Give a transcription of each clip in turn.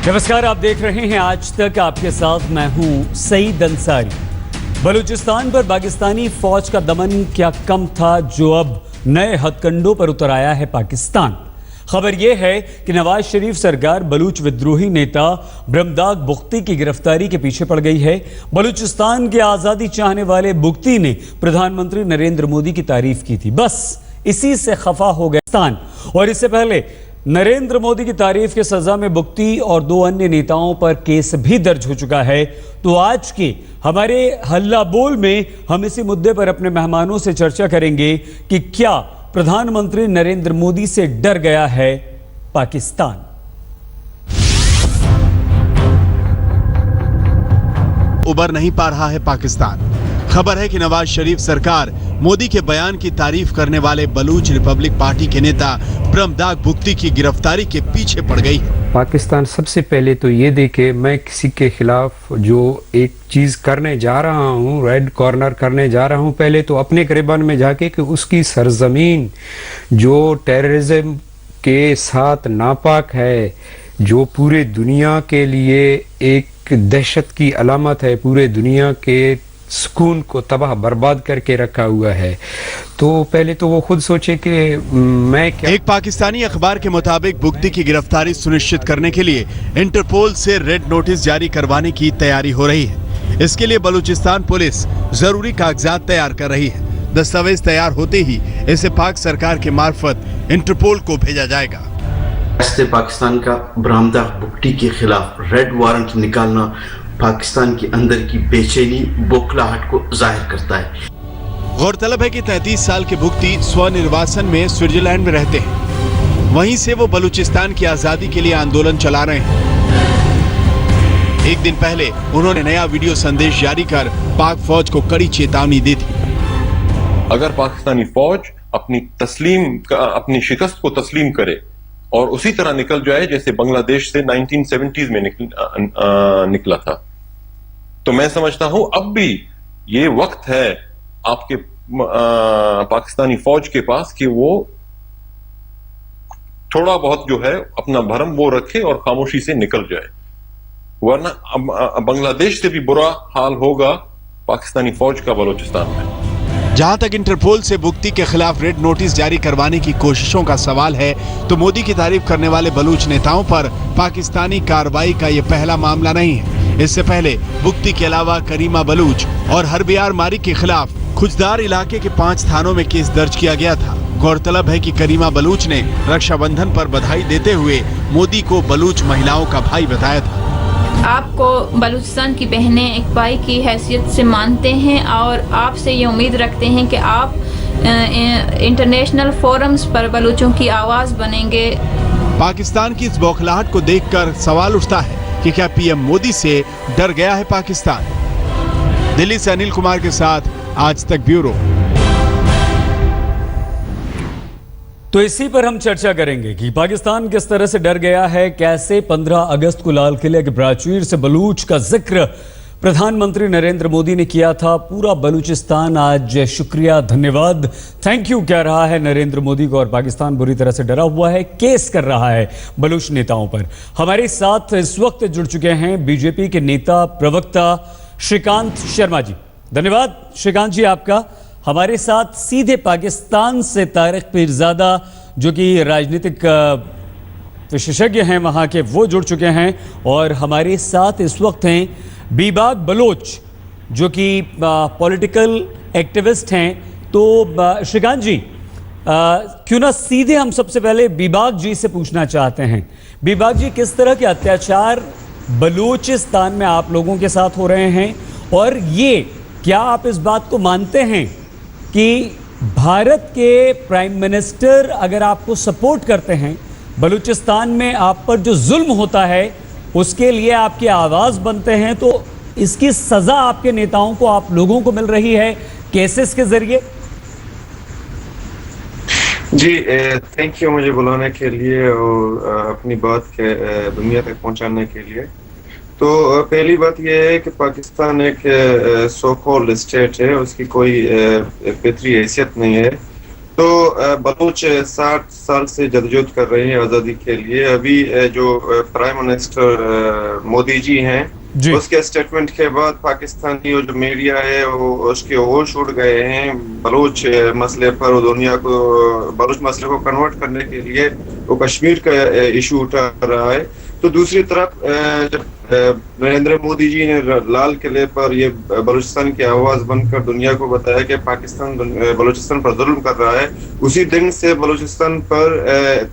नमस्कार, आप देख रहे हैं आज तक। आपके साथ मैं हूं सईद अंसारी। बलूचिस्तान पर पाकिस्तानी फौज का दमन क्या कम था, जो अब नए हथकंडों पर उतर आया है पाकिस्तान। खबर यह है कि नवाज शरीफ सरकार बलूच विद्रोही नेता ब्रह्मदाग बुख्ती की गिरफ्तारी के पीछे पड़ गई है। बलूचिस्तान के आज़ादी चाहने वाले बुख्ती ने प्रधानमंत्री नरेंद्र मोदी की तारीफ की थी, बस इसी से खफा हो गया पाकिस्तान। और इससे पहले नरेंद्र मोदी की तारीफ के सजा में बुख्ती और 2 अन्य नेताओं पर केस भी दर्ज हो चुका है। तो आज के हमारे हल्ला बोल में हम इसी मुद्दे पर अपने मेहमानों से चर्चा करेंगे कि क्या प्रधानमंत्री नरेंद्र मोदी से डर गया है पाकिस्तान। उबर नहीं पा रहा है पाकिस्तान। खबर है कि नवाज शरीफ सरकार मोदी के बयान की तारीफ करने वाले बलूच रिपब्लिक पार्टी के नेता ब्रह्मदाग बुख्ती की गिरफ्तारी के पीछे पड़ गई है। पाकिस्तान सबसे पहले तो ये देखे, मैं किसी के खिलाफ जो एक चीज करने जा रहा हूँ, रेड कॉर्नर करने जा रहा हूँ, पहले तो अपने गिरबान में जाके कि उसकी सरजमीन जो टेररिज्म के साथ नापाक है, जो पूरे दुनिया के लिए एक दहशत की अलामत है, पूरे दुनिया के सुकून को तबाह बर्बाद करके रखा हुआ है, तो पहले तो वो खुद सोचे कि मैं क्या। एक पाकिस्तानी अखबार के मुताबिक बुख्ती की गिरफ्तारी सुनिश्चित करने के लिए इंटरपोल से रेड नोटिस जारी करवाने की तैयारी हो रही है। इसके लिए बलूचिस्तान पुलिस जरूरी कागजात तैयार कर रही है। दस्तावेज तैयार होते ही इसे पाक सरकार के मार्फत इंटरपोल को भेजा जाएगा। पाकिस्तान का ब्रह्मदाग बुख्ती के खिलाफ रेड वारंट निकालना पाकिस्तान के अंदर की बेचैनी, बौखलाहट को जाहिर करता है। गौरतलब है कि 33 साल के बुख्ती स्वनिर्वासन में स्विट्जरलैंड में रहते हैं। वहीं से वो बलूचिस्तान की आजादी के लिए आंदोलन चला रहे हैं। एक दिन पहले उन्होंने नया वीडियो संदेश जारी कर पाक फौज को कड़ी चेतावनी दी थी। अगर पाकिस्तानी फौज अपनी शिकस्त को तस्लीम करे और उसी तरह निकल जाए जैसे बांग्लादेश से 1970s में निकला था, तो मैं समझता हूं अब भी ये वक्त है आपके पाकिस्तानी फौज के पास कि वो थोड़ा बहुत जो है अपना भरम वो रखे और खामोशी से निकल जाए, वरना बांग्लादेश से भी बुरा हाल होगा पाकिस्तानी फौज का बलूचिस्तान में। जहां तक इंटरपोल से बुख्ती के खिलाफ रेड नोटिस जारी करवाने की कोशिशों का सवाल है, तो मोदी की तारीफ करने वाले बलूच नेताओं पर पाकिस्तानी कार्रवाई का ये पहला मामला नहीं है। इससे पहले बुख्ती के अलावा करीमा बलूच और हरबियार मारी के खिलाफ खुजदार इलाके के 5 थानों में केस दर्ज किया गया था। गौरतलब है कि करीमा बलूच ने रक्षाबंधन पर बधाई देते हुए मोदी को बलूच महिलाओं का भाई बताया था। आपको बलूचिस्तान की बहनें एक भाई की हैसियत से मानते हैं और आपसे ये उम्मीद रखते हैं कि आप इंटरनेशनल फोरम्स पर बलूचों की आवाज़ बनेंगे। पाकिस्तान की इस बौखलाहट को देखकर सवाल उठता है कि क्या पीएम मोदी से डर गया है पाकिस्तान। दिल्ली से अनिल कुमार के साथ आज तक ब्यूरो। तो इसी पर हम चर्चा करेंगे कि पाकिस्तान किस तरह से डर गया है, कैसे 15 अगस्त को लाल किले के प्राचीर से बलूच का जिक्र प्रधानमंत्री नरेंद्र मोदी ने किया था। पूरा बलूचिस्तान आज शुक्रिया, धन्यवाद, थैंक यू कह रहा है नरेंद्र मोदी को, और पाकिस्तान बुरी तरह से डरा हुआ है, केस कर रहा है बलूच नेताओं पर। हमारे साथ इस वक्त जुड़ चुके हैं बीजेपी के नेता प्रवक्ता श्रीकांत शर्मा जी। धन्यवाद श्रीकांत जी आपका। हमारे साथ सीधे पाकिस्तान से तारिक पीरजादा, जो कि राजनीतिक विशेषज्ञ हैं वहाँ के, वो जुड़ चुके हैं। और हमारे साथ इस वक्त हैं बीबाग बलोच, जो कि पॉलिटिकल एक्टिविस्ट हैं। तो श्रीकांत जी, क्यों ना सीधे हम सबसे पहले बीबाग जी से पूछना चाहते हैं। बीबाग जी, किस तरह के अत्याचार बलूचिस्तान में आप लोगों के साथ हो रहे हैं, और ये क्या आप इस बात को मानते हैं कि भारत के प्राइम मिनिस्टर अगर आपको सपोर्ट करते हैं, बलूचिस्तान में आप पर जो जुल्म होता है उसके लिए आपकी आवाज़ बनते हैं, तो इसकी सज़ा आपके नेताओं को, आप लोगों को मिल रही है केसेस के जरिए? जी थैंक यू मुझे बुलाने के लिए और अपनी बात के दुनिया तक पहुंचाने के लिए। तो पहली बात यह है कि पाकिस्तान एक सो कॉल्ड स्टेट है, उसकी कोई फितरी हैसियत नहीं है। तो बलूच 60 साल से जदोजहद कर रहे हैं आज़ादी के लिए। अभी जो प्राइम मिनिस्टर मोदी जी हैं, उसके स्टेटमेंट के बाद पाकिस्तानी जो मीडिया है वो उसके होश उड़ गए हैं बलूच मसले पर। और दुनिया को बलूच मसले को कन्वर्ट करने के लिए वो कश्मीर का इशू उठा रहा है। तो दूसरी तरफ जब नरेंद्र मोदी जी ने लाल किले पर ये बलूचिस्तान की आवाज बनकर दुनिया को बताया कि पाकिस्तान बलूचिस्तान पर जुल्म कर रहा है, उसी दिन से बलूचिस्तान पर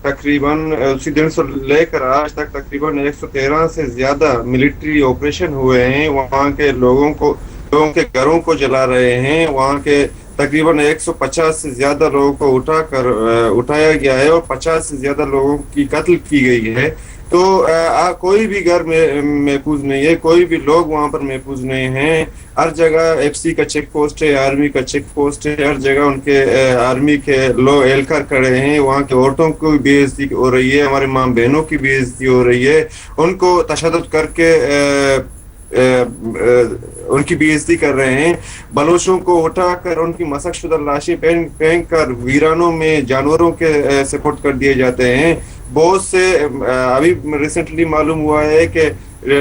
तकरीबन उसी दिन से लेकर आज तक तकरीबन 113 से ज्यादा मिलिट्री ऑपरेशन हुए हैं। वहाँ के लोगों के घरों को जला रहे हैं। वहाँ के तकरीबन 150 से ज्यादा लोगों को उठाया गया है और 50 से ज्यादा लोगों की कत्ल की गई है। तो कोई भी घर में महफूज नहीं है, कोई भी लोग वहाँ पर महफूज नहीं हैं। हर जगह एफसी का चेक पोस्ट है, आर्मी का चेक पोस्ट है, हर जगह उनके आर्मी के लोग एहलकार खड़े हैं। वहाँ की औरतों को भी बेइज्जती हो रही है, हमारे माँ बहनों की बेइज्जती हो रही है, उनको तशद्दुद करके उनकी बेइज्जती कर रहे हैं। बलोचों को उठाकर उनकी मशक़शुदा लाशें फेंक कर वीरानों में जानवरों के सपोर्ट कर दिए जाते हैं। बहुत से अभी रिसेंटली मालूम हुआ है कि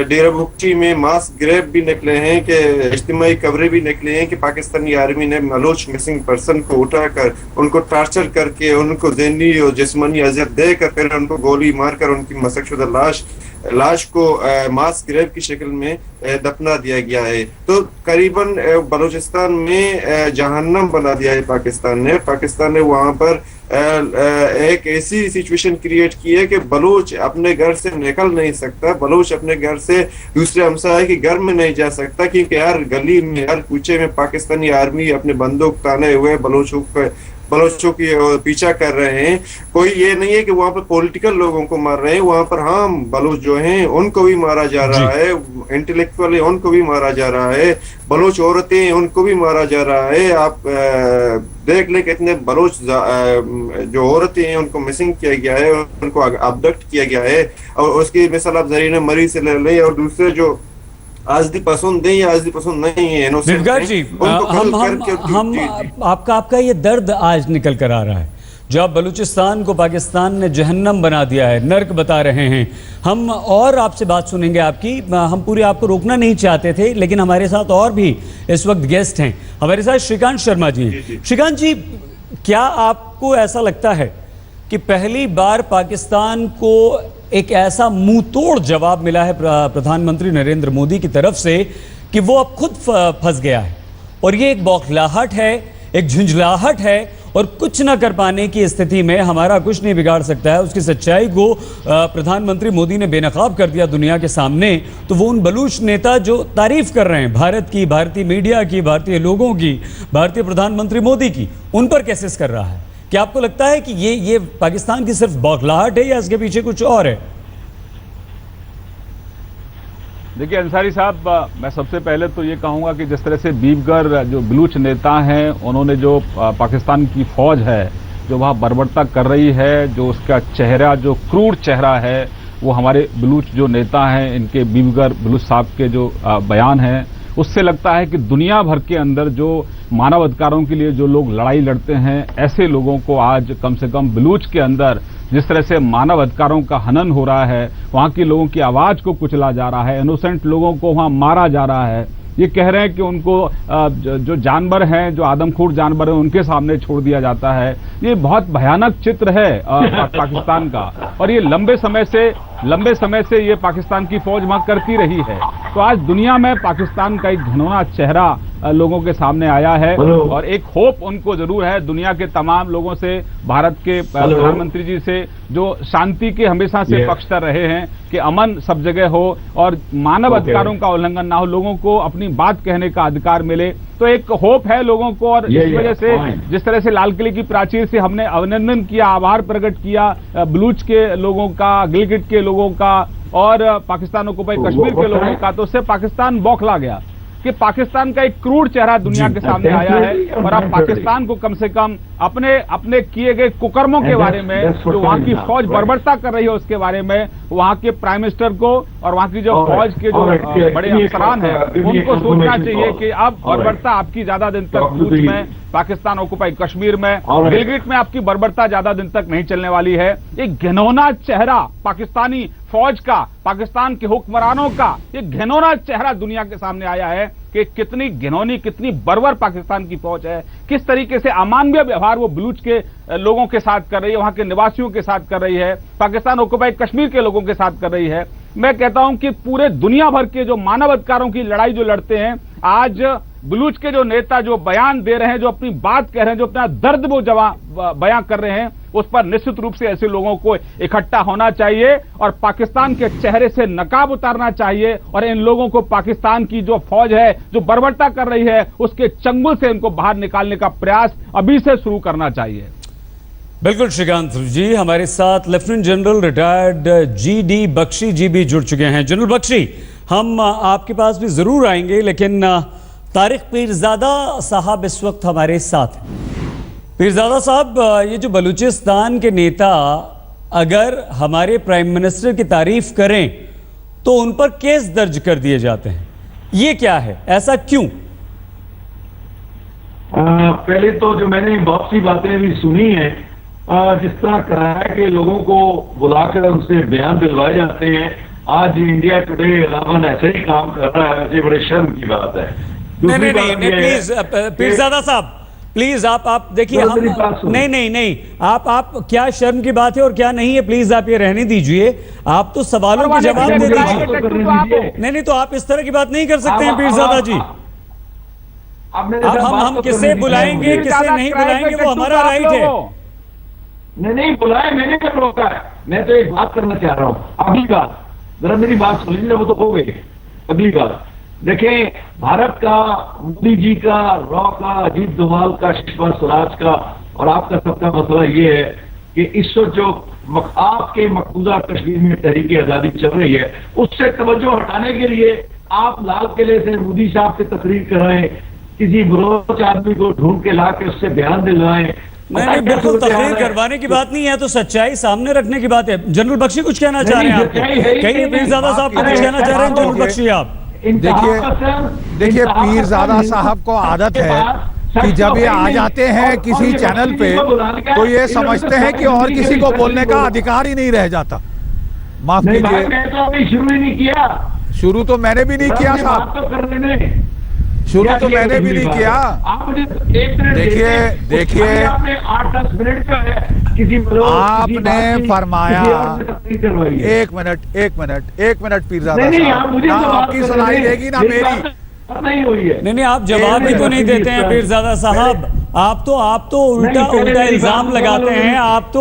डेरा बुक्टी में मास ग्रेव भी निकले हैं, कि इज्तिमाई कब्रें भी निकले हैं कि पाकिस्तानी आर्मी ने बलोच मिसिंग पर्सन को उठाकर उनको टॉर्चर करके उनको ज़हनी और जिस्मानी अज़ियत देकर फिर उनको गोली मारकर उनकी मशक़शुदा लाश को मास ग्रेव की शक्ल में दफना दिया गया है। तो करीबन बलूचिस्तान में जहन्नम बना दिया है पाकिस्तान ने वहाँ पर एक ऐसी सिचुएशन क्रिएट की है कि बलूच अपने घर से निकल नहीं सकता, बलूच अपने घर से दूसरे हमसाये के घर में नहीं जा सकता, क्योंकि हर गली में हर कूचे में पाकिस्तानी आर्मी अपने बंदूक ताने हुए बलोचों की पीछा कर रहे हैं। कोई ये नहीं है कि वहाँ पर पॉलिटिकल लोगों को मार रहे हैं, वहाँ पर हम बलोच जो हैं उनको भी मारा जा रहा है, इंटेलेक्चुअली उनको भी मारा जा रहा है, बलोच औरतें उनको भी मारा जा रहा है। आप देख ले कितने बलोच जो औरतें हैं उनको मिसिंग किया गया है, उनको अबडक्ट किया गया है। और उसकी मिसाल आप जरीन मरी से ले लें। और दूसरे जो आज़दी पसंद है या आज़दी पसंद नहीं है, विवकार जी, हम आपका ये दर्द आज निकल कर आ रहा है। जो आप बलूचिस्तान को पाकिस्तान ने जहन्नम बना दिया है, नर्क बता रहे हैं। हम और आपसे बात सुनेंगे आपकी, हम पूरी आपको रोकना नहीं चाहते थे, लेकिन हमारे साथ और भी इस वक्त गेस्ट हैं। हमारे साथ श्रीकांत शर्मा जी। श्रीकांत जी, क्या आपको ऐसा लगता है कि पहली बार पाकिस्तान को एक ऐसा मुंह तोड़ जवाब मिला है प्रधानमंत्री नरेंद्र मोदी की तरफ से कि वो अब खुद फंस गया है, और ये एक बौखलाहट है, एक झुंझलाहट है, और कुछ ना कर पाने की स्थिति में हमारा कुछ नहीं बिगाड़ सकता है। उसकी सच्चाई को प्रधानमंत्री मोदी ने बेनकाब कर दिया दुनिया के सामने। तो वो उन बलूच नेता जो तारीफ कर रहे हैं भारत की, भारतीय मीडिया की, भारतीय लोगों की, भारतीय प्रधानमंत्री मोदी की, उन पर कैसे कर रहा है? क्या आपको लगता है कि ये पाकिस्तान की सिर्फ बौखलाहट है या इसके पीछे कुछ और है? देखिए अंसारी साहब, मैं सबसे पहले तो ये कहूँगा कि जिस तरह से बीबगर जो बलूच नेता हैं, उन्होंने जो पाकिस्तान की फौज है जो वहाँ बर्बरता कर रही है, जो उसका चेहरा, जो क्रूर चेहरा है, वो हमारे बलूच जो नेता हैं, इनके बीबगर बलूच साहब के जो बयान हैं, उससे लगता है कि दुनिया भर के अंदर जो मानव अधिकारों के लिए जो लोग लड़ाई लड़ते हैं, ऐसे लोगों को आज कम से कम बलूच के अंदर जिस तरह से मानव अधिकारों का हनन हो रहा है, वहाँ के लोगों की आवाज को कुचला जा रहा है, इनोसेंट लोगों को वहाँ मारा जा रहा है। ये कह रहे हैं कि उनको जो जानवर हैं, जो आदमखोर जानवर हैं, उनके सामने छोड़ दिया जाता है। ये बहुत भयानक चित्र है पाकिस्तान का, और ये लंबे समय से ये पाकिस्तान की फौज वहां करती रही है। तो आज दुनिया में पाकिस्तान का एक घिनौना चेहरा लोगों के सामने आया है, और एक होप उनको जरूर है दुनिया के तमाम लोगों से, भारत के प्रधानमंत्री जी से, जो शांति के हमेशा से पक्षधर रहे हैं कि अमन सब जगह हो और मानव अधिकारों का उल्लंघन ना हो, लोगों को अपनी बात कहने का अधिकार मिले। तो एक होप है लोगों को, और इस वजह से जिस तरह से लाल किले की प्राचीर से हमने अभिनंदन किया, आभार प्रकट किया बलूच के लोगों का, गिलगिट के लोगों का और पाकिस्तान ऑक्युपाई कश्मीर के लोगों का, तो उससे पाकिस्तान बौखला गया कि पाकिस्तान का एक क्रूर चेहरा दुनिया के सामने आया है। और अब पाकिस्तान को कम से कम अपने किए गए कुकर्मों के बारे में, जो वहाँ की फौज बर्बरता कर रही है उसके बारे में, वहाँ के प्राइम मिनिस्टर को और वहाँ की जो फौज के जो बड़े अफसरान हैं, उनको सोचना चाहिए कि अब बर्बरता आपकी ज्यादा दिन तक बलूच में पाकिस्तान ऑक्युपाइड कश्मीर में, गिलगिट में आपकी बर्बरता ज्यादा दिन तक नहीं चलने वाली है। एक घिनौना चेहरा पाकिस्तानी फौज का, पाकिस्तान के हुक्मरानों का एक घिनौना चेहरा दुनिया के सामने आया है कि कितनी घिनौनी, कितनी बर्बर पाकिस्तान की फौज है, किस तरीके से अमानवीय व्यवहार वो बलूच के लोगों के साथ कर रही है, वहां के निवासियों के साथ कर रही है, पाकिस्तान ऑक्युपाइड कश्मीर के लोगों के साथ कर रही है। मैं कहता हूं कि पूरे दुनिया भर के जो मानव अधिकारों की लड़ाई जो लड़ते हैं, आज बलूच के जो नेता जो बयान दे रहे हैं, जो अपनी बात कह रहे हैं, जो अपना दर्द वो बयां कर रहे हैं, उस पर निश्चित रूप से ऐसे लोगों को इकट्ठा होना चाहिए और पाकिस्तान के चेहरे से नकाब उतारना चाहिए और इन लोगों को पाकिस्तान की जो फौज है, जो बर्बरता कर रही है, उसके चंगुल से इनको बाहर निकालने का प्रयास अभी से शुरू करना चाहिए। बिल्कुल श्रीकांत जी, हमारे साथ lieutenant general retired GD Bakshi ji भी जुड़ चुके हैं। जनरल बख्शी, हम आपके पास भी जरूर आएंगे, लेकिन तारिक पीरजादा साहब इस वक्त हमारे साथ हैं। पीरजादा साहब, ये जो बलूचिस्तान के नेता अगर हमारे प्राइम मिनिस्टर की तारीफ करें तो उन पर केस दर्ज कर दिए जाते हैं, ये क्या है, ऐसा क्यों? पहले तो जो मैंने बहुत सी बातें भी सुनी हैं, जिस तरह कहा है कि लोगों को बुलाकर उनसे बयान दिलवाए जाते हैं। आज इंडिया टुडे 11 ऐसे ही काम कर रहा है, ऐसे बड़े शर्म की बात है। नहीं, प्लीज पीरजादा साहब, प्लीज आप देखिए, हम नहीं, आप क्या शर्म की बात है और क्या नहीं है, प्लीज आप ये रहने दीजिए। आप तो सवालों के जवाब दे दीजिए। नहीं, तो आप इस तरह की बात नहीं कर सकते हैं पीरजादा जी। अब हम किसे बुलाएंगे, किसे नहीं बुलाएंगे, वो हमारा राइट है। नहीं बुलाए, मैंने क्या रोका है? मैं तो एक बात करना चाह रहा हूँ। अगली बात, जरा मेरी बात सुन लीजिए, वो तो हो गई। अगली बात देखें, भारत का, मोदी जी का, रॉ का, अजीत डोभाल का, सुषमा स्वराज का और आपका सबका मसला ये है कि इस वक्त जो आपके मकबूजा कश्मीर में तहरीक आजादी चल रही है, उससे तवज्जो हटाने के लिए आप लाल किले से मोदी साहब से तकरीर कराएं, किसी बलोच आदमी को ढूंढ के ला के उससे बयान दिलवाएं। नहीं, बिल्कुल तकरीर करवाने की बात नहीं है, तो सच्चाई सामने रखने की बात है। जनरल बख्शी कुछ कहना चाह रहे हैं आप? कहिए पीरजादा साहब, कुछ कहना चाह रहे हैं जनरल बख्शी आप? देखिए पीरजादा साहब को आदत है कि जब ये आ जाते हैं किसी चैनल पे तो ये समझते हैं कि और किसी को बोलने का अधिकार ही नहीं रह जाता। माफ कीजिए, मैं तो अभी शुरू ही नहीं किया। शुरू तो मैंने भी नहीं किया साहब, शुरू तो मैंने भी नहीं किया। देखिए आपने 8-10 मिनट का है, आपने फरमाया। एक मिनट पीरजादा साहब, ना आपकी सुनाई देगी ना मेरी। नहीं हुई है। नहीं, आप जवाब भी तो नहीं देते हैं पीरजादा साहब। आप तो उल्टा इल्जाम लगाते हैं। आप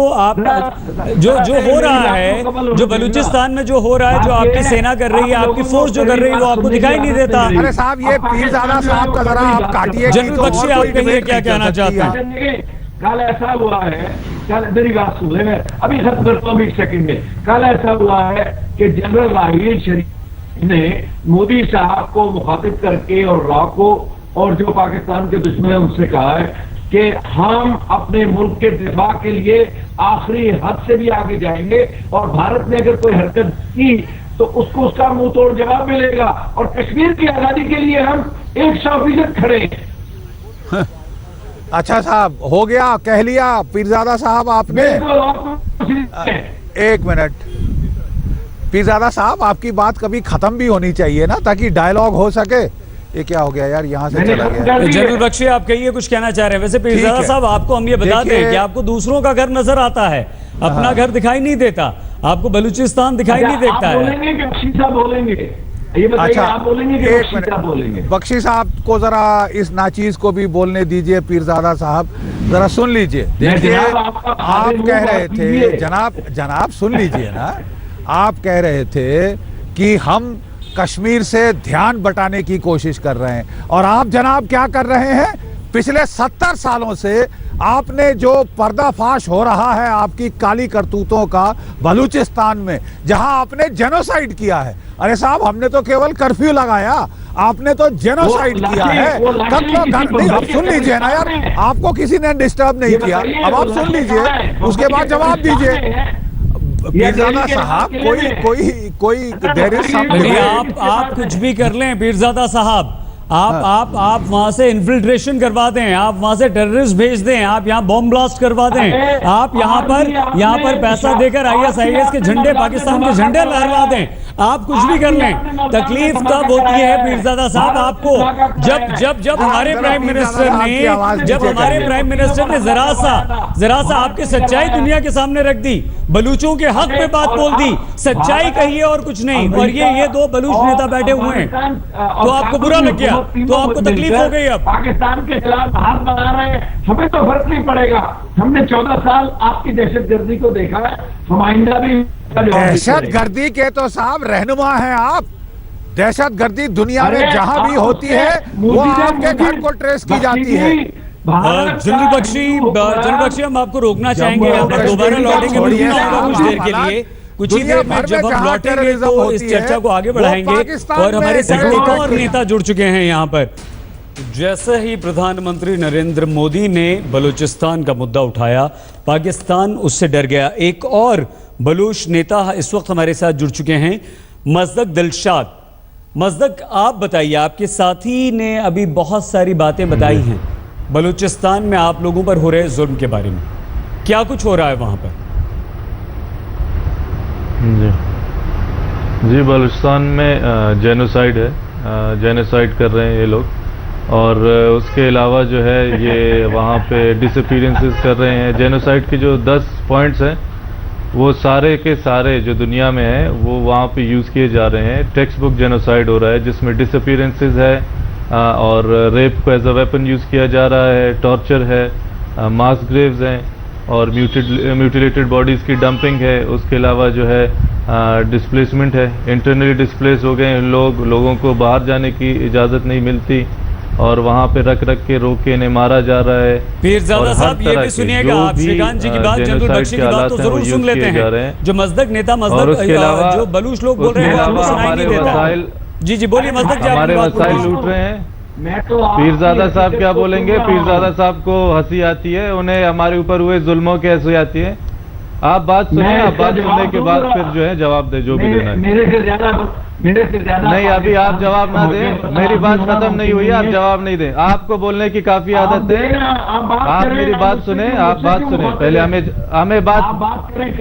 जो हो रहा है, जो बलूचिस्तान में जो हो रहा है, जो आपकी सेना कर रही है, आपकी फोर्स जो कर रही है, वो आपको दिखाई नहीं देता। अरे साहब, ये पीरजादा साहब का जरा आप काटिए। जनरल बख्शी, आप कहिए क्या कहना चाहते हैं? कल ऐसा हुआ है, कल मेरी बात सुन ले, मैं अभी खत्म करता हूँ एक सेकंड में। कल ऐसा हुआ है कि जनरल राहील शरीफ ने मोदी साहब को मुखातिब करके और रॉ को और जो पाकिस्तान के दुश्मन है उनसे कहा है कि हम अपने मुल्क के दिफा के लिए आखिरी हद से भी आगे जाएंगे और भारत ने अगर कोई हरकत की तो उसको उसका मुंह तोड़ जवाब मिलेगा और कश्मीर की आजादी के लिए हम 100% खड़े हैं। अच्छा साहब, हो गया, कह लिया पीरजादा साहब आपने। एक मिनट पीरजादा साहब, आपकी बात कभी खत्म भी होनी चाहिए ना, ताकि डायलॉग हो सके। ये क्या हो गया यार, यहाँ से चला गया। जनरल बख्शी, आप कहिए कुछ कहना चाह रहे हैं? वैसे पीरजादा साहब, आपको हम ये बता दें कि आपको दूसरों का घर नजर आता है, अपना घर दिखाई नहीं देता, आपको बलूचिस्तान दिखाई नहीं देता है। अच्छा, एक मिनट, बख्शी साहब को जरा इस नाचीज को भी बोलने दीजिए। पीरजादा साहब जरा सुन लीजिए। देखिए, आप कह रहे थे, जनाब सुन लीजिए ना, आप कह रहे थे कि हम कश्मीर से ध्यान बटाने की कोशिश कर रहे हैं, और आप जनाब क्या कर रहे हैं? पिछले 70 सालों से आपने जो पर्दाफाश हो रहा है आपकी काली करतूतों का बलूचिस्तान में, जहां आपने जेनोसाइड किया है। अरे साहब, हमने तो केवल कर्फ्यू लगाया, आपने तो जेनोसाइड किया है। नहीं, अब सुन लीजिए ना यार, आपको किसी ने डिस्टर्ब नहीं किया, अब आप सुन लीजिए, उसके बाद जवाब दीजिए। पीरजादा साहब, कोई देर आप कुछ भी कर लें पीरजादा साहब, आप वहां से इन्फिल्ट्रेशन करवा दें, आप वहां से टेररिस्ट भेज दें, आप यहाँ बॉम्ब ब्लास्ट करवा दें, आप यहाँ पर पैसा देकर ISIS के झंडे, पाकिस्तान के झंडे लहरा दें, आप कुछ भी कर लें। तकलीफ तब होती है पीरजादा साहब आपको जब हमारे प्राइम मिनिस्टर ने जरा सा आपकी सच्चाई दुनिया के सामने रख दी, बलूचों के हक में बात बोल दी, सच्चाई कही है और कुछ नहीं। और ये दो बलूच नेता बैठे हुए हैं, तो आपको बुरा लग गया, तो आपको तकलीफ हो गई। अब पाकिस्तान के खिलाफ हाथ बढ़ा रहे हैं, हमें तो फर्क नहीं पड़ेगा। हमने 14 साल आपकी दहशतगर्दी को देखा है, हम आइंदा भी दहशतगर्दी के तो साहब रहनुमा हैं आप। दहशतगर्दी दुनिया में जहां भी होती है वो आपके घर को ट्रेस की जाती है। जनरल बख्शी हम आपको रोकना चाहेंगे, दोबारा लौटेंगे कुछ देर के लिए। कुछ ही देर में जब हम लौटेंगे तो इस चर्चा को आगे बढ़ाएंगे। और हमारे साथ एक और नेता जुड़ चुके हैं यहाँ पर। जैसे ही प्रधानमंत्री नरेंद्र मोदी ने बलूचिस्तान का मुद्दा उठाया, पाकिस्तान उससे डर गया। एक और बलूच नेता इस वक्त हमारे साथ जुड़ चुके हैं, मजदक दिलशाद। मजदक, आप बताइए, आपके साथी ने अभी बहुत सारी बातें बताई हैं बलूचिस्तान में आप लोगों पर हो रहे जुल्म के बारे में। क्या कुछ हो रहा है वहां पर? जी बलूचिस्तान में जेनोसाइड है, जेनोसाइड कर रहे हैं ये लोग। और उसके अलावा जो है ये वहाँ पे डिसअपीयरेंसेस कर रहे हैं। जेनोसाइड के जो 10 पॉइंट्स हैं वो सारे के सारे जो दुनिया में हैं वो वहाँ पे यूज़ किए जा रहे हैं। टेक्स्ट बुक जेनोसाइड हो रहा है जिसमें डिसअपीयरेंसेस है और रेप को एज अ वेपन यूज़ किया जा रहा है, टॉर्चर है, मास ग्रेव्स हैं और म्यूटिलेटेड बॉडीज़ की डंपिंग है। उसके अलावा जो है डिस्प्लेसमेंट है, इंटरनली डिस्प्लेस हो गए लोगों को बाहर जाने की इजाज़त नहीं मिलती और वहाँ पे रख के रोके ने मारा जा रहा है। पीरजादा साहब ये भी सुनिएगा, आप श्रीकांत जी की बात, जनरल बख्शी की बात तो जरूर सुन लेते हैं। जो मजदक नेता जो बलूच लोग बोल रहे हैं आपको सुनाई नहीं देता। जी बोलिए मजदक जी, हमारे वसाइल लूट रहे हैं। पीरजादा साहब क्या बोलेंगे? पीरजादा साहब को हंसी आती है, उन्हें हमारे ऊपर हुए जुल्मों की हंसी आती है। आप बात सुनिए, आप बात सुनने के बाद फिर जो है जवाब दे, जो भी देना है। मेरे से ज्यादा नहीं, अभी आप जवाब ना दें, मेरी बात खत्म नहीं हुई, आप जवाब नहीं दें। आपको बोलने की काफी आदत है, आप मेरी बात सुने, आप बात सुने पहले, हमें बात करें।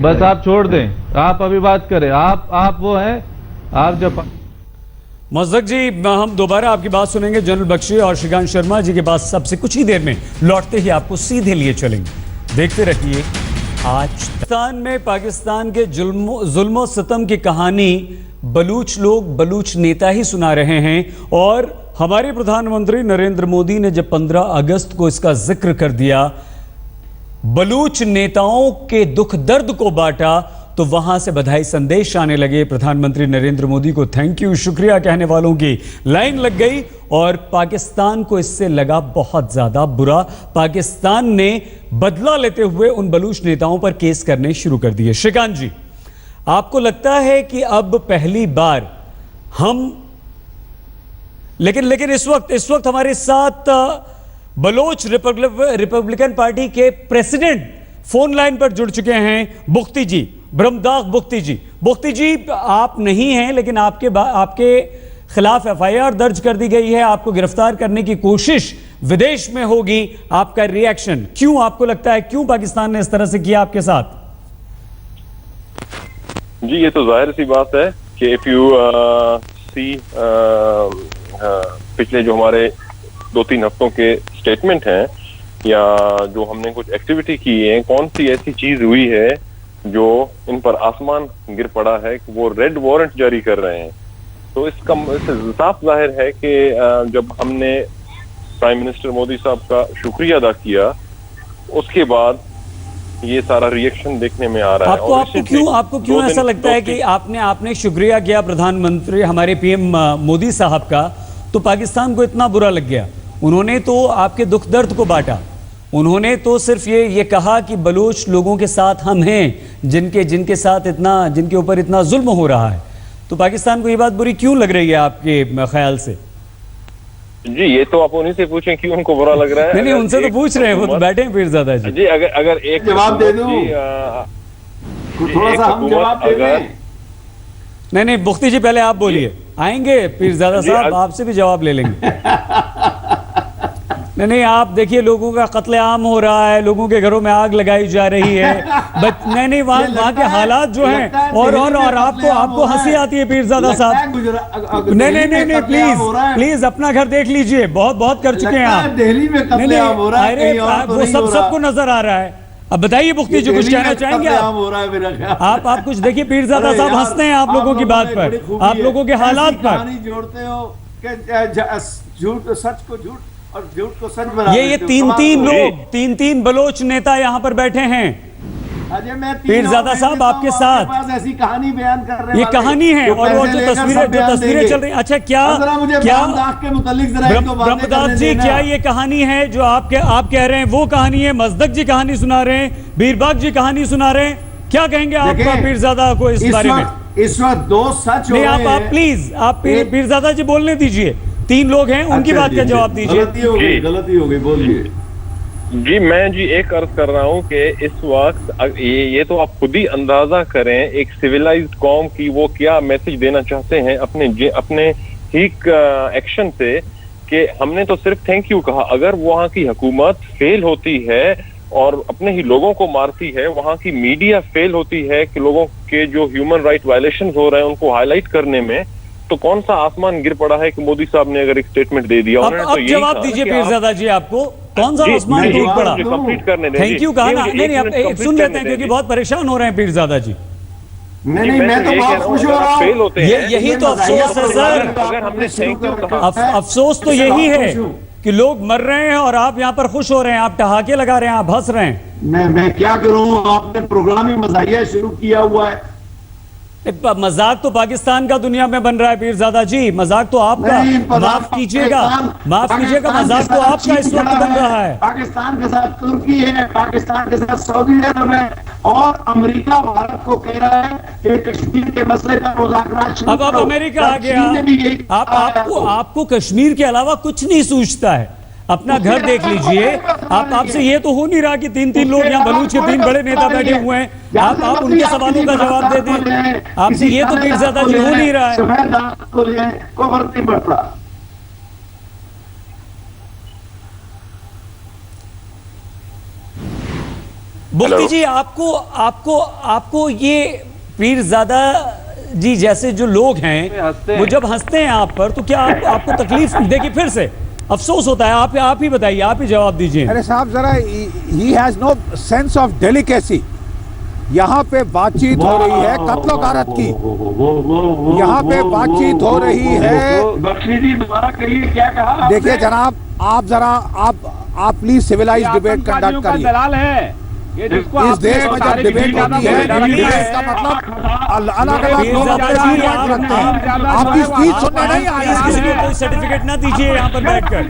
बस आप छोड़ दें, आप अभी बात करें। आप वो हैं, आप जब मजदक जी, हम दोबारा आपकी बात सुनेंगे जनरल बख्शी और श्रीकांत शर्मा जी के पास। सबसे कुछ ही देर में लौटते ही आपको सीधे लिए चलेंगे, देखते रहिए आज। पाकिस्तान में पाकिस्तान के जुल्मो सितम की कहानी बलूच लोग, बलूच नेता ही सुना रहे हैं। और हमारे प्रधानमंत्री नरेंद्र मोदी ने जब 15 अगस्त को इसका जिक्र कर दिया, बलूच नेताओं के दुख दर्द को बांटा, तो वहां से बधाई संदेश आने लगे। प्रधानमंत्री नरेंद्र मोदी को थैंक यू, शुक्रिया कहने वालों की लाइन लग गई। और पाकिस्तान को इससे लगा बहुत ज्यादा बुरा। पाकिस्तान ने बदला लेते हुए उन बलूच नेताओं पर केस करने शुरू कर दिए। श्रीकांत जी, आपको लगता है कि अब पहली बार हम लेकिन इस वक्त हमारे साथ बलोच रिपब्लिकन पार्टी के प्रेसिडेंट फोन लाइन पर जुड़ चुके हैं, बुख्ती जी, ब्रह्मदाग बुख्ती जी। बुख्ती जी, आप नहीं हैं लेकिन आपके खिलाफ FIR दर्ज कर दी गई है, आपको गिरफ्तार करने की कोशिश विदेश में होगी। आपका रिएक्शन, क्यों आपको लगता है क्यों पाकिस्तान ने इस तरह से किया आपके साथ? जी, ये तो जाहिर सी बात है कि इफ यू सी पिछले जो हमारे 2-3 हफ्तों के स्टेटमेंट हैं या जो हमने कुछ एक्टिविटी की है, कौन सी ऐसी चीज हुई है जो इन पर आसमान गिर पड़ा है कि वो रेड वारंट जारी कर रहे हैं। तो इसका साफ जाहिर है कि जब हमने प्राइम मिनिस्टर मोदी साहब का शुक्रिया अदा किया, उसके बाद ये सारा रिएक्शन देखने में आ रहा है। आपको क्यों ऐसा लगता है कि आपने शुक्रिया किया प्रधानमंत्री हमारे PM मोदी साहब का, तो पाकिस्तान को इतना बुरा लग गया? उन्होंने तो आपके दुख दर्द को बांटा, उन्होंने तो सिर्फ ये कहा कि बलूच लोगों के साथ हम हैं, जिनके ऊपर इतना जुल्म हो रहा है। तो पाकिस्तान को ये बात बुरी क्यों लग रही है आपके ख्याल से? जी, ये तो आप उन्हीं से पूछें क्यों उनको बुरा लग रहा है। नहीं, उनसे तो पूछ रहे हैं, वो तो बैठे हैं पीरजादा जी। जी, अगर एक जवाब दे दूं, थोड़ा सा हम जवाब दे दें। नहीं, बुख्ती जी पहले आप बोलिए। आएंगे पीरजादा साहब, आपसे भी जवाब ले लेंगे। नहीं, आप देखिए लोगों का कत्लेआम हो रहा है, लोगों के घरों में आग लगाई जा रही है, नहीं वहाँ के हालात जो हैं और आपको हंसी आती है पीरजादा साहब। नहीं प्लीज अपना घर देख लीजिए, बहुत कर चुके हैं आप। दिल्ली में कत्लेआम हो रहा है, अरे वो सबको नजर आ रहा है। अब बताइए मुफ्ती जी, कुछ कहना चाहेंगे आप? आप कुछ देखिए, पीरजादा साहब हंसते हैं आप लोगों की बात पर, आप लोगों के हालात पर। जोड़ते हो झूठ सच को झूठ और झूठ को सच बना। ये तीन बलोच नेता यहाँ पर बैठे हैं। पीरजादा साहब आपके साथ ऐसी कहानी बयान कर रहे हैं। ये कहानी है और वो जो तस्वीरें चल रही हैं। अच्छा, क्या ब्रह्मदास जी, क्या ये कहानी है जो आप कह रहे हैं वो कहानी है? मजदक जी कहानी सुना रहे हैं, बीरबाग जी कहानी सुना रहे हैं, क्या कहेंगे आप पीरजादा को इस बारे में? इस वक्त दो सच नहीं, आप प्लीज पीरजादा जी बोलने दीजिए। 3 लोग हैं, उनकी बात का जवाब दीजिए। गलती हो गई, बोलिए जी। मैं जी एक अर्ज कर रहा हूँ कि इस वक्त ये तो आप खुद ही अंदाजा करें एक सिविलाइज्ड कौम की वो क्या मैसेज देना चाहते हैं अपने ठीक एक्शन से, कि हमने तो सिर्फ थैंक यू कहा। अगर वहाँ की हुकूमत फेल होती है और अपने ही लोगों को मारती है, वहाँ की मीडिया फेल होती है कि लोगों के जो ह्यूमन राइट वायलेशंस हो रहे हैं उनको हाईलाइट करने में, तो कौन सा आसमान गिर पड़ा है कि मोदी साहब ने अगर एक स्टेटमेंट दे दिया? अब जवाब दीजिए पीरजादा जी, आपको कौन सा आसमान टूट पड़ा? कंप्लीट करने दें। थैंक यू कहा ना? नहीं, आप सुन लेते हैं क्योंकि बहुत परेशान हो रहे हैं पीरजादा जी। नहीं, मैं तो बहुत खुश हो रहा हूं। यही तो अफसोस है सर, अगर हमने थैंक यू कहा, अफसोस तो यही है कि लोग मर रहे हैं और आप यहाँ पर खुश हो रहे हैं, आप ठहाके लगा रहे हैं, आप हंस रहे हैं। मैं क्या करूं, आपने प्रोग्राम ही मज़ाहिया शुरू किया हुआ है। मजाक तो पाकिस्तान का दुनिया में बन रहा है पीरजादा जी, मजाक तो आपका। माफ कीजिएगा, मजाक तो आपका इस वक्त बन रहा है। पाकिस्तान के साथ तुर्की है, पाकिस्तान के साथ सऊदी अरब है और अमेरिका भारत को कह रहा है कि कश्मीर के मसले पर मुज़ाकरात शुरू करो। अब अमेरिका आ गया, आपको कश्मीर के अलावा कुछ नहीं सूझता है। अपना घर देख लीजिए। आपसे ये तो हो नहीं रहा कि 3 लोग यहाँ बलूच के 3 बड़े नेता बैठे हुए हैं, आप उनके सवालों का जवाब दे दें। आपसे ये तो पीरजादा जी हो नहीं रहा है। मुफ्ती जी, आपको ये पीरजादा जी जैसे जो लोग हैं वो जब हंसते हैं आप पर, तो क्या आपको तकलीफ? देखिए फिर से अफसोस होता है। आप ही बताइए, आप ही जवाब दीजिए। अरे साहब जरा, he has no sense of delicacy. यहाँ पे बातचीत हो रही है कत्लो गारत की, यहाँ पे बातचीत हो रही है। क्या कहा? देखिए जनाब, आप प्लीज सिविलाइज डिबेट कंडक्ट करिए। दलाल है ये, इस देश में जब डिबेट होती है इसका मतलब अलग अलग लोग रखते हैं। आपकी स्पीच सुनने नहीं आए, किसी को कोई सर्टिफिकेट ना दीजिए यहाँ पर बैठकर।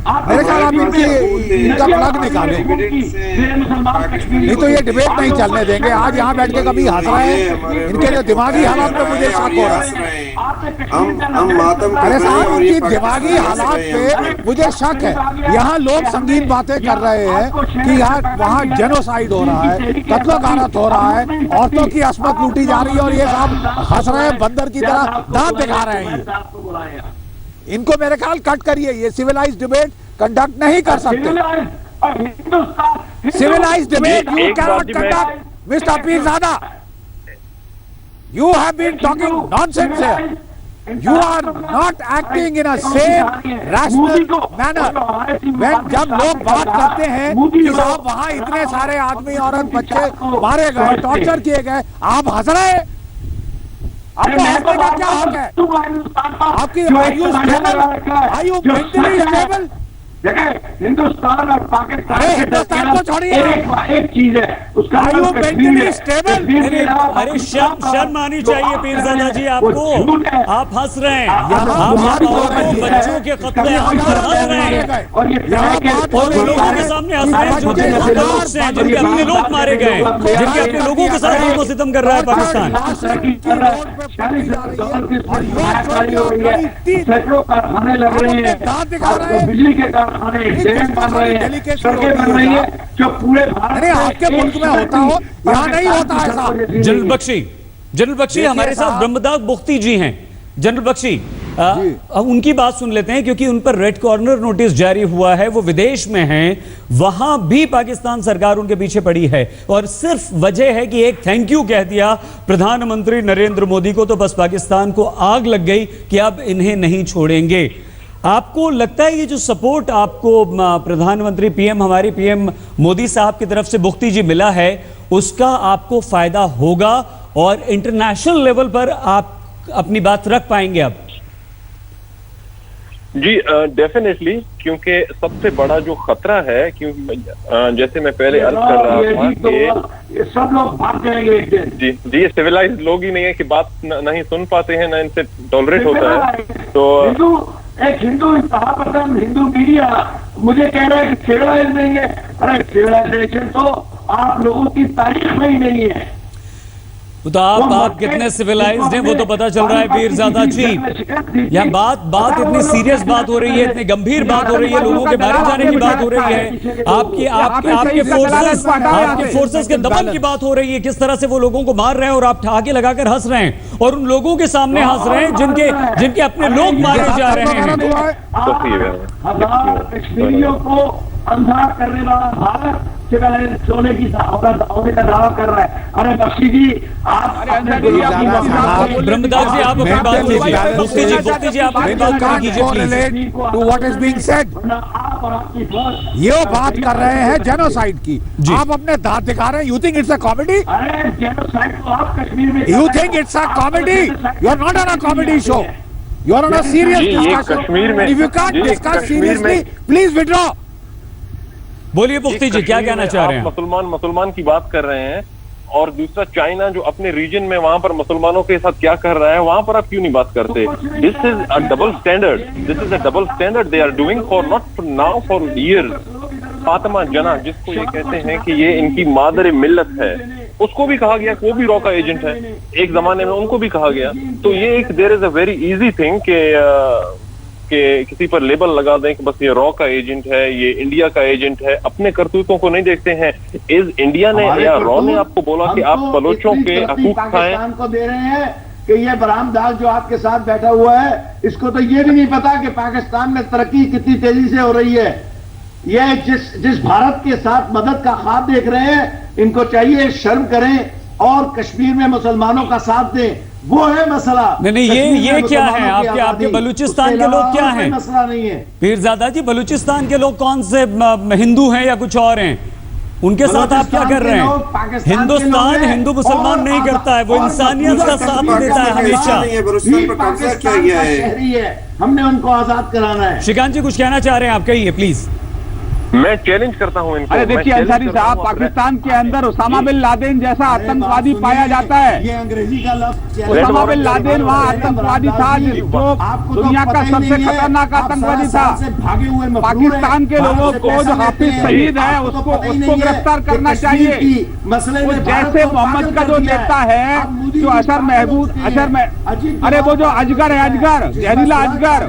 मेरे ख्याल आप इनका प्लग निकालें, नहीं तो ये डिबेट नहीं चलने देंगे। आज यहाँ बैठ के कभी हंस रहे हैं, इनके जो दिमागी हालात पे मुझे शक हो रहा है। अरे साहब, उनकी दिमागी हालात पे मुझे शक है। यहाँ लोग संगीन बातें कर रहे हैं कि यार वहाँ जेनोसाइड हो रहा है, कत्लो गारत हो रहा है, औरतों की अस्मत लूटी जा रही है और ये साहब हंस रहे हैं, बंदर की तरह दांत दिखा रहे हैं। इनको मेरे ख्याल कट करिए, ये सिविलाइज्ड डिबेट कंडक्ट नहीं कर सकते। Civilised debate you cannot conduct, mister Pirzada. You have been talking nonsense here. You are not acting in a sane, rational manner. जब लोग बात करते हैं कि साहब वहाँ इतने सारे आदमी औरत बच्चे मारे गए, टॉर्चर किए गए, आप हंस रहे हैं। आपको हंसने का क्या हक है? आपकी are you stable? Are you mentally stable? Hindustan और पाकिस्तान, हिंदुस्तान को छोड़िए, एक चीज है उसका। अरे शर्म आनी चाहिए पीरजादा जी आपको। आप हंस रहे हैं, आप बच्चों के कत्ले आम पर हंस रहे हैं और लोगों के सामने हंस रहे हैं जिनके अपने लोग मारे गए, जिनके अपने लोगों के साथ जुल्म सितम कर रहा है पाकिस्तान। सैकड़ों कारखाने लग रहे हैं, बिजली के कारखाने, सड़कें बन रही है जो पूरे भारत आपके मुल्क में होता हो, यहाँ नहीं होता ऐसा। जनरल बख्शी हमारे साथ ब्रह्मदास बुख्ती जी हैं, जनरल बख्शी, अब उनकी बात सुन लेते हैं, क्योंकि उन पर रेड कॉर्नर नोटिस जारी हुआ है, वो विदेश में हैं, वहां भी पाकिस्तान सरकार उनके पीछे पड़ी है और सिर्फ वजह है कि एक थैंक यू कह दिया प्रधानमंत्री नरेंद्र मोदी को, तो बस पाकिस्तान को आग लग गई कि अब इन्हें नहीं छोड़ेंगे। आपको लगता है ये जो सपोर्ट आपको प्रधानमंत्री हमारे पीएम मोदी साहब की तरफ से बुख्ती जी मिला है, उसका आपको फायदा होगा और इंटरनेशनल लेवल पर आप अपनी बात रख पाएंगे अब? जी डेफिनेटली, क्योंकि सबसे बड़ा जो खतरा है, क्योंकि जैसे मैं पहले अर्ज कर रहा था कि ये सब लोग भाग जाएंगे एक दिन। जी ये सिविलाइज लोग ही नहीं है कि बात नहीं सुन पाते हैं, ना इनसे टॉलरेट होता है। तो एक हिंदू महाप्रधान हिंदू मीडिया मुझे कह रहा है कि सिविलाइज नहीं है। अरे सिविलाइजेशन तो आप लोगों की तारीख में ही नहीं है। तो आप कितने सिविलाइज्ड हैं वो तो पता चल रहा है पीरजादा जी। यह बात इतनी सीरियस बात हो रही है, इतनी गंभीर बात हो रही है, लोगों के मारे जाने की बात हो रही है, आपके फोर्सेस के दमन की बात हो रही है, किस तरह से वो लोगों को मार रहे हैं और आप ठहाके लगाकर हंस रहे हैं और उन लोगों के सामने हंस रहे हैं जिनके अपने लोग मारे जा रहे हैं। कश्मीरियों को अंधा करने वाला भारत सोने की होने का दावा कर रहा है। अरे बख्शी जी, आप ब्रह्मदास जी आप अपनी बात कीजिए, मुफ्ती जी आप अपनी बात कीजिए to what is being said. ये बात कर रहे हैं जेनोसाइड की, आप अपने दांत दिखा रहे हैं। You think it's a comedy? अरे जेनोसाइड तो आप कश्मीर में, you think it's a comedy? You are not on a comedy show, you are on a serious discussion. Kashmir में if you can't discuss seriously please withdraw. बोलिए मुफ्ती जी, क्या कहना चाह रहे हैं? मुसलमान की बात कर रहे हैं, और दूसरा चाइना जो अपने रीजन में वहां पर मुसलमानों के साथ क्या कर रहा है, वहां पर आप क्यों नहीं बात करते? This is a double standard, this is a double standard they are doing for not now for years. Fatima Jinnah जिसको ये कहते हैं कि ये इनकी मादर मिल्लत है, उसको भी कहा गया कि वो भी रॉ का एजेंट है, एक जमाने में उनको भी कहा गया। तो ये एक there is a very easy thing कि किसी पर लेबल लगा दें कि बस ये रॉ का एजेंट है, ये इंडिया का एजेंट है, अपने करतूतों को नहीं देखते हैं। इस इंडिया ने या रॉ ने आपको बोला कि आप बलोचों के हकूक खाएं? पाकिस्तान को दे रहे हैं कि ये बराम दाल जो आपके साथ बैठा हुआ है, इसको तो ये भी नहीं पता कि पाकिस्तान में तरक्की कितनी तेजी से हो रही है। ये जिस भारत के साथ मदद का ख्वाब देख रहे हैं, इनको चाहिए शर्म करें और कश्मीर में मुसलमानों का साथ दें। वो है मसला। नहीं ये क्या है? आपके बलूचिस्तान के लोग क्या हैं? मसला नहीं है पीरजादा जी, बलूचिस्तान के लोग कौन से हिंदू हैं या कुछ और हैं? उनके साथ आप क्या कर रहे हैं? हिंदुस्तान हिंदू मुसलमान नहीं करता है, वो इंसानियत का साथ देता है हमेशा। शहरी है, हमने उनको आजाद कराना है। श्रीकांत जी कुछ कहना चाह रहे हैं आप, कहिए प्लीज। मैं चैलेंज करता हूं इनको। अरे देखिए अंसारी साहब, पाकिस्तान के अंदर उसामा बिन लादेन जैसा आतंकवादी पाया जाता है। ये अंग्रेजी का लफ्ज़ उसामा बिन लादेन वहाँ आतंकवादी था जो दुनिया का सबसे खतरनाक आतंकवादी था। भागे हुए पाकिस्तान के लोगों को जो हाफिज शहीद है उसको गिरफ्तार करना चाहिए। मसले जैसे मोहम्मद का जो नेता है जो अरे वो जो अजगर है, अजगर जहरीला अजगर,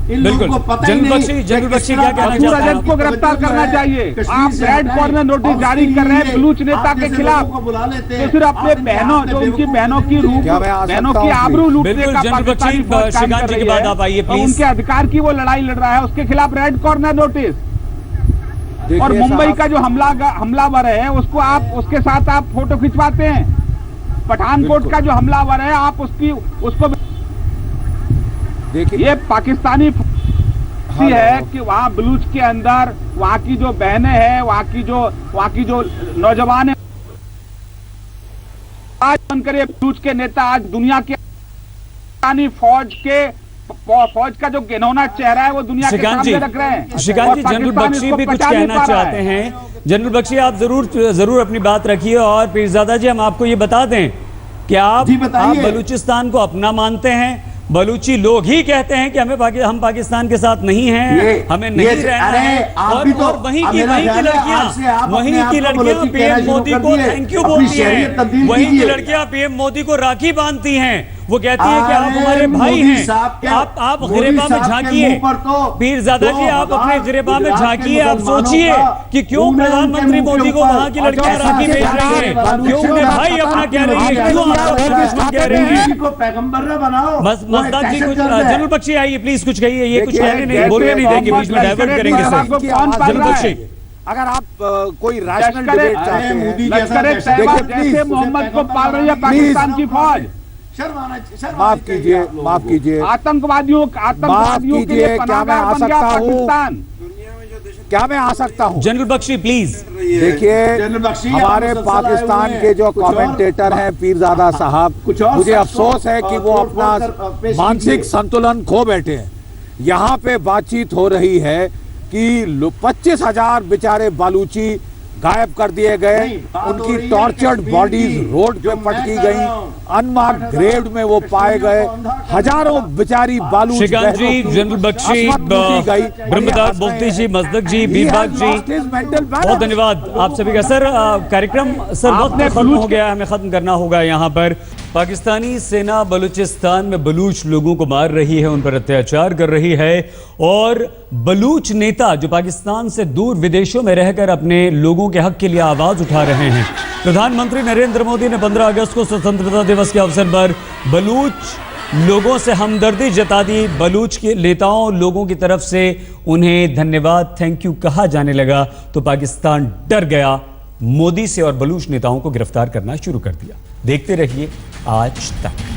बिल्कुल। जनरल बख्शी क्या कहना चाहते हैं? को गिरफ्तार करना चाहिए। आप रेड कॉर्नर नोटिस जारी कर रहे हैं बलूच नेता के खिलाफ, तो फिर अपने बहनों जो उनकी बहनों की आबरू लूटने का पाकिस्तानी फौज काम कर रही है, उनके अधिकार की वो लड़ाई लड़ रहा है, उसके खिलाफ रेड कॉर्नर नोटिस। और मुंबई का जो हमलावर है उसको आप उसके साथ आप फोटो खिंचवाते हैं। पठानकोट का जो हमलावर है आप उसको देखिए। ये पाकिस्तानी है कि वहाँ बलूच के अंदर वहाँ की जो बहनें हैं, वहाँ की जो नौजवान है, आज बनकर ये बलूच के नेता आज दुनिया के पाकिस्तानी फौज का जो घिनौना चेहरा है वो दुनिया के सामने रख रहे हैं। श्रीकांत जी, जनरल बख्शी भी कुछ कहना चाहते हैं। जनरल बख्शी आप जरूर अपनी बात रखिए। और पीरजादा जी, हम आपको ये बता दें कि आप बलूचिस्तान को अपना मानते हैं। बलूची लोग ही कहते हैं कि हम पाकिस्तान के साथ नहीं हैं, हमें नहीं रहना है। और वहीं की लड़कियां पीएम मोदी को थैंक यू बोलती हैं, वहीं की लड़कियां पीएम मोदी को राखी बांधती हैं वो कहती है कि आप हमारे भाई हैं। आप गिरेबा में झांकिए पीरजादा जी, आप अपने गिरेबा में झांकिए, आप सोचिए कि क्यों प्रधानमंत्री मोदी को वहां की लड़कियां राखी भेज रही है, क्यों उन्हें भाई अपना कह रही है, क्यों आप दुश्मन कह रही है। मजदाक जी कुछ, जनरल बख्शी आइए प्लीज, कुछ कहिए, ये कुछ कहने नहीं, बोलने नहीं देंगे, बीच में डाइवर्ट करेंगे सर। जनरल बख्शी, अगर आप कोई रैशनल डिबेट चाहते हैं, मोदी जैसे मोहम्मद को पाल रही है पाकिस्तान की फौज। माफ कीजिए आतंकवादियों के लिए पनाहगाह बन गया पाकिस्तान। क्या मैं आ सकता हूं? General Bakshi please. देखिए, हमारे पाकिस्तान के जो कमेंटेटर हैं पीरजादा साहब, मुझे अफसोस है कि वो अपना मानसिक संतुलन खो बैठे हैं। यहाँ पे बातचीत हो रही है कि 25,000 बेचारे बालूची गायब कर दिए गए, उनकी टॉर्चर्ड बॉडीज रोड पे पटकी गई, अनमार्क्ड ग्रेव में वो पाए गए, हजारों बेचारी बालूच श्रीकांत जी, जनरल बख्शी, ब्रह्मदास मुफ्ती जी, मजदक जी, बीबाग जी, बहुत धन्यवाद आप सभी का। सर कार्यक्रम सर वक्त खत्म हो गया, हमें खत्म करना होगा। यहाँ पर पाकिस्तानी सेना बलूचिस्तान में बलूच लोगों को मार रही है, उन पर अत्याचार कर रही है, और बलूच नेता जो पाकिस्तान से दूर विदेशों में रहकर अपने लोगों के हक के लिए आवाज उठा रहे हैं। प्रधानमंत्री नरेंद्र मोदी ने 15 अगस्त को स्वतंत्रता दिवस के अवसर पर बलूच लोगों से हमदर्दी जता दी। बलूच के नेताओं लोगों की तरफ से उन्हें धन्यवाद, थैंक यू कहा जाने लगा तो पाकिस्तान डर गया, मोदी से और बलूच नेताओं को गिरफ्तार करना शुरू कर दिया। देखते रहिए आज तक।